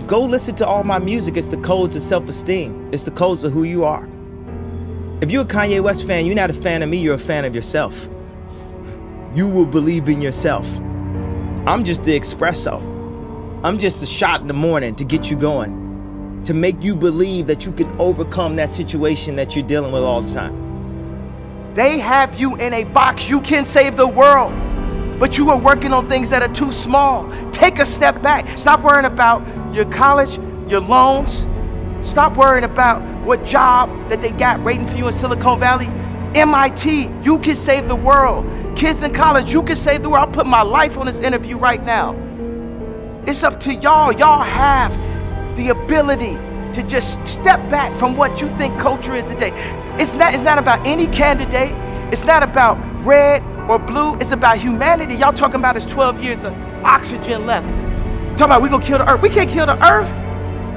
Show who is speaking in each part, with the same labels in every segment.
Speaker 1: Go listen to all my music. It's the codes of self-esteem. It's the codes of who you are. If you're a Kanye West fan, you're not a fan of me, you're a fan of yourself. You will believe in yourself. I'm just the espresso. I'm just a shot in the morning to get you going, to make you believe that you can overcome that situation that you're dealing with all the time. They have you in a box. You can save the world, but you are working on things that are too small. Take a step back. Stop worrying about your college, your loans. Stop worrying about what job that they got waiting for you in Silicon Valley. MIT, you can save the world. Kids in college, you can save the world. I'll put my life on this interview right now. It's up to y'all. Y'all have the ability to just step back from what you think culture is today. It's not about any candidate. It's not about red or blue. It's about humanity. Y'all talking about is 12 years of oxygen left. Talking about we gonna kill the earth. We can't kill the earth.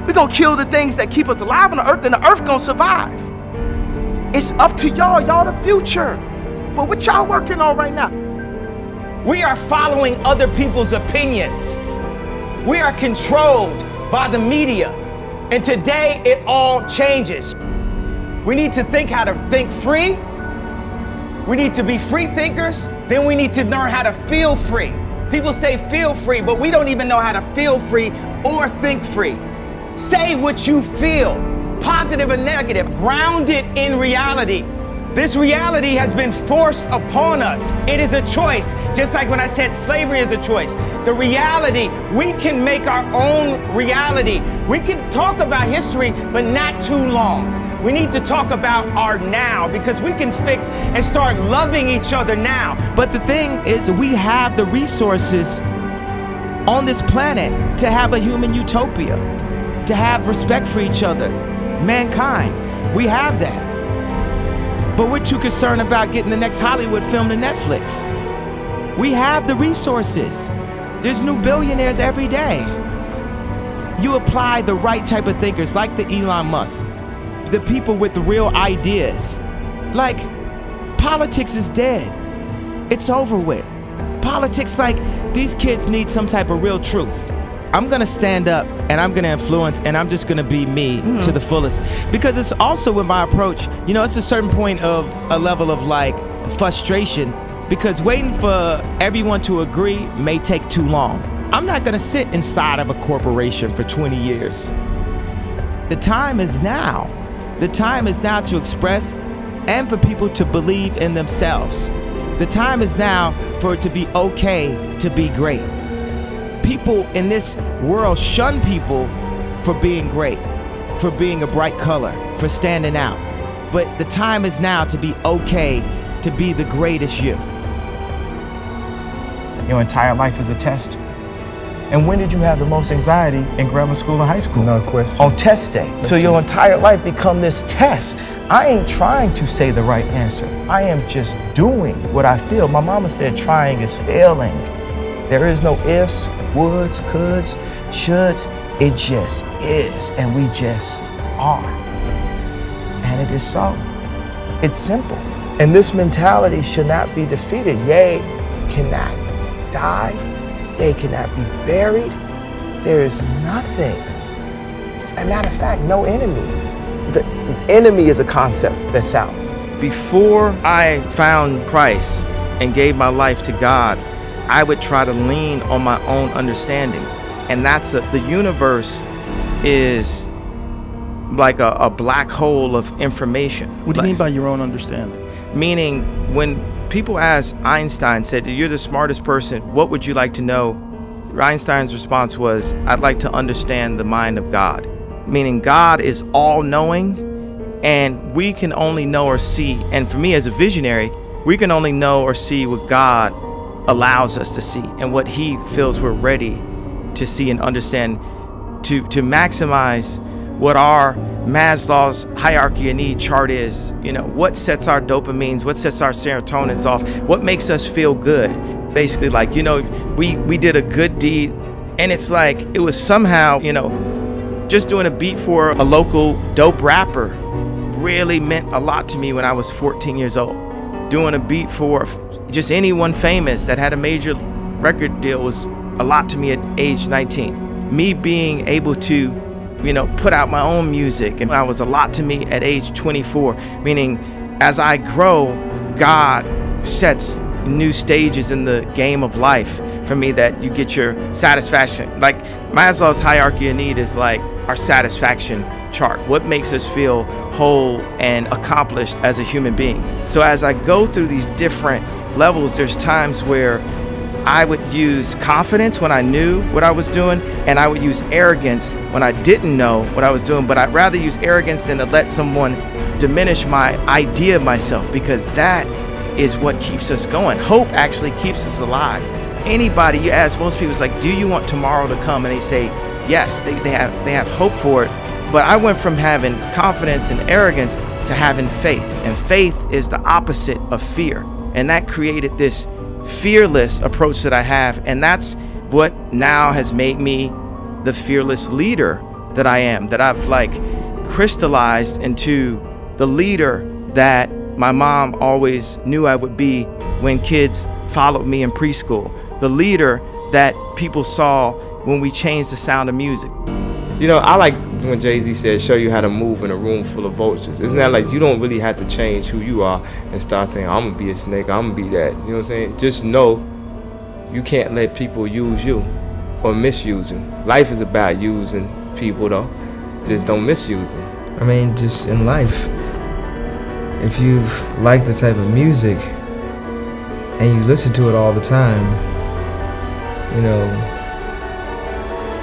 Speaker 1: We gonna kill the things that keep us alive on the earth, and the earth gonna survive. It's up to y'all. Y'all the future. But what y'all working on right now? We are following other people's opinions. We are controlled by the media. And today it all changes. We need to think how to think free. We need to be free thinkers. Then we need to learn how to feel free. People say feel free, but we don't even know how to feel free or think free. Say what you feel, positive or negative, grounded in reality. This reality has been forced upon us. It is a choice, just like when I said slavery is a choice. The reality, we can make our own reality. We can talk about history, but not too long. We need to talk about our now, because we can fix and start loving each other now. But the thing is, we have the resources on this planet to have a human utopia, to have respect for each other, mankind. We have that. But we're too concerned about getting the next Hollywood film to Netflix. We have the resources. There's new billionaires every day. You apply the right type of thinkers, like the Elon Musk, the people with the real ideas. Like, politics is dead. It's over with. Politics, like, these kids need some type of real truth. I'm gonna stand up and I'm gonna influence, and I'm just gonna be me to the fullest. Because it's also with my approach, you know, it's a certain point of a level of like frustration, because waiting for everyone to agree may take too long. I'm not gonna sit inside of a corporation for 20 years. The time is now. The time is now to express and for people to believe in themselves. The time is now for it to be okay to be great. People in this world shun people for being great, for being a bright color, for standing out. But the time is now to be okay to be the greatest you. Your entire life is a test. And when did you have the most anxiety in grammar school and high school?
Speaker 2: No question.
Speaker 1: On test day. So your entire life become this test. I ain't trying to say the right answer. I am just doing what I feel. My mama said trying is failing. There is no ifs, woulds, coulds, shoulds. It just is, and we just are. And it is so. It's simple. And this mentality should not be defeated. Yea, cannot die. They cannot be buried. There is nothing. As a matter of fact, no enemy. The enemy is a concept that's out. Before I found Christ and gave my life to God, I would try to lean on my own understanding. And that's the universe is like a black hole of information.
Speaker 2: What do you mean by your own understanding?
Speaker 1: Meaning, when people asked Einstein, said, you're the smartest person, what would you like to know? Einstein's response was, I'd like to understand the mind of God. Meaning God is all-knowing, and we can only know or see, and for me as a visionary, we can only know or see what God allows us to see and what he feels we're ready to see and understand, to maximize what our Maslow's hierarchy of need chart is. You know, what sets our dopamines, what sets our serotonins off, what makes us feel good. Basically, like, you know, we did a good deed, and it's like it was somehow, you know, just doing a beat for a local dope rapper really meant a lot to me when I was 14 years old. Doing a beat for just anyone famous that had a major record deal was a lot to me at age 19. me being able to, put out my own music. And that was a lot to me at age 24, meaning as I grow, God sets new stages in the game of life for me that you get your satisfaction. Like Maslow's hierarchy of need is like our satisfaction chart. What makes us feel whole and accomplished as a human being? So as I go through these different levels, there's times where I would use confidence when I knew what I was doing, and I would use arrogance when I didn't know what I was doing. But I'd rather use arrogance than to let someone diminish my idea of myself, because that is what keeps us going. Hope actually keeps us alive. Anybody, you ask most people, it's like, do you want tomorrow to come? And they say yes, they have hope for it. But I went from having confidence and arrogance to having faith. And faith is the opposite of fear. And that created this fearless approach that I have. And that's what now has made me the fearless leader that I am, that I've crystallized into the leader that my mom always knew I would be when kids followed me in preschool. The leader that people saw when we changed the sound of music.
Speaker 3: I like when Jay-Z said, show you how to move in a room full of vultures. Isn't that like you don't really have to change who you are and start saying, I'm gonna be a snake, I'm gonna be that. You know what I'm saying? Just know you can't let people use you or misuse you. Life is about using people though. Just don't misuse them.
Speaker 4: I mean, just in life, if you like the type of music and you listen to it all the time,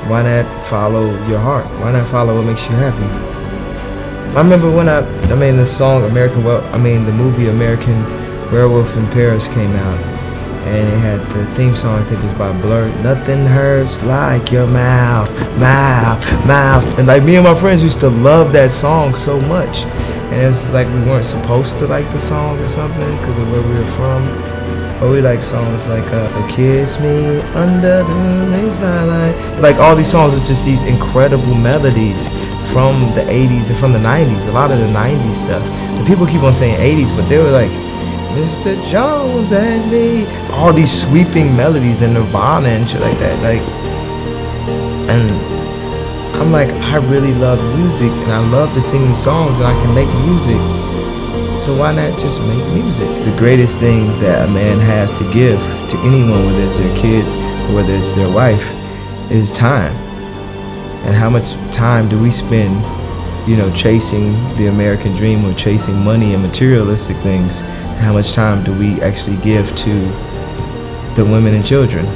Speaker 4: why not follow your heart? Why not follow what makes you happy? I remember when the song the movie American Werewolf in Paris came out, and it had the theme song, I think it was by Blur. Nothing hurts like your mouth. And me and my friends used to love that song so much. And it was like we weren't supposed to like the song or something because of where we were from. But we like songs like So Kiss Me Under the Moonlight Starlight. Like all these songs are just these incredible melodies from the 80s and from the 90s. A lot of the 90s stuff. And people keep on saying 80s, but they were like, Mr. Jones and me. All these sweeping melodies and Nirvana and shit like that. And I'm like, I really love music and I love to sing these songs and I can make music. So why not just make music? The greatest thing that a man has to give to anyone, whether it's their kids or whether it's their wife, is time. And how much time do we spend, chasing the American dream or chasing money and materialistic things? And how much time do we actually give to the women and children?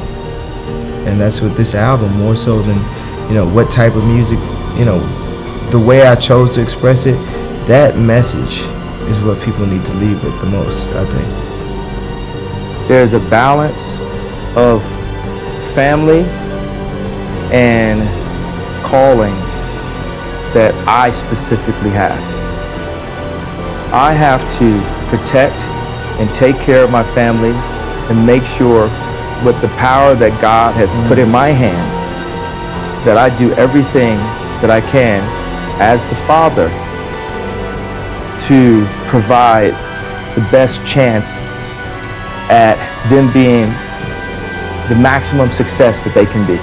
Speaker 4: And that's what this album, more so than, what type of music, the way I chose to express it, that message is what people need to leave with the most, I think.
Speaker 1: There's a balance of family and calling that I specifically have. I have to protect and take care of my family and make sure with the power that God has put in my hand that I do everything that I can as the father to provide the best chance at them being the maximum success that they can be.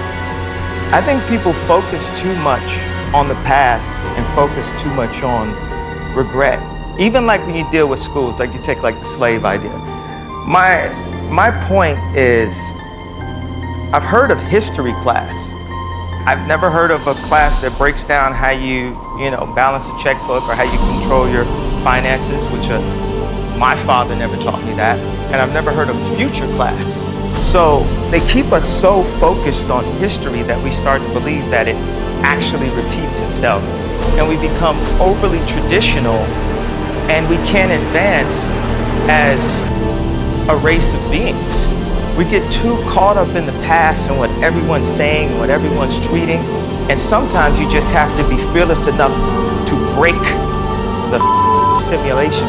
Speaker 1: I think people focus too much on the past and focus too much on regret. Even when you deal with schools, you take the slave idea. My point is, I've heard of history class. I've never heard of a class that breaks down how you balance a checkbook or how you control your finances, which my father never taught me that. And I've never heard of a future class. So they keep us so focused on history that we start to believe that it actually repeats itself. And we become overly traditional and we can't advance as a race of beings. We get too caught up in the past and what everyone's saying, what everyone's tweeting. And sometimes you just have to be fearless enough to break the simulation.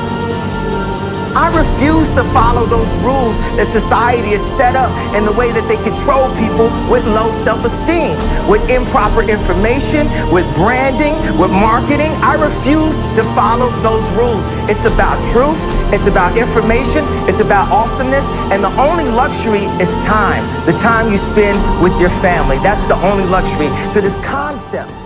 Speaker 1: I refuse to follow those rules that society has set up and the way that they control people with low self-esteem, with improper information, with branding, with marketing. I refuse to follow those rules. It's about truth. it's about information, it's about awesomeness, and the only luxury is time. The time you spend with your family. That's the only luxury to this concept.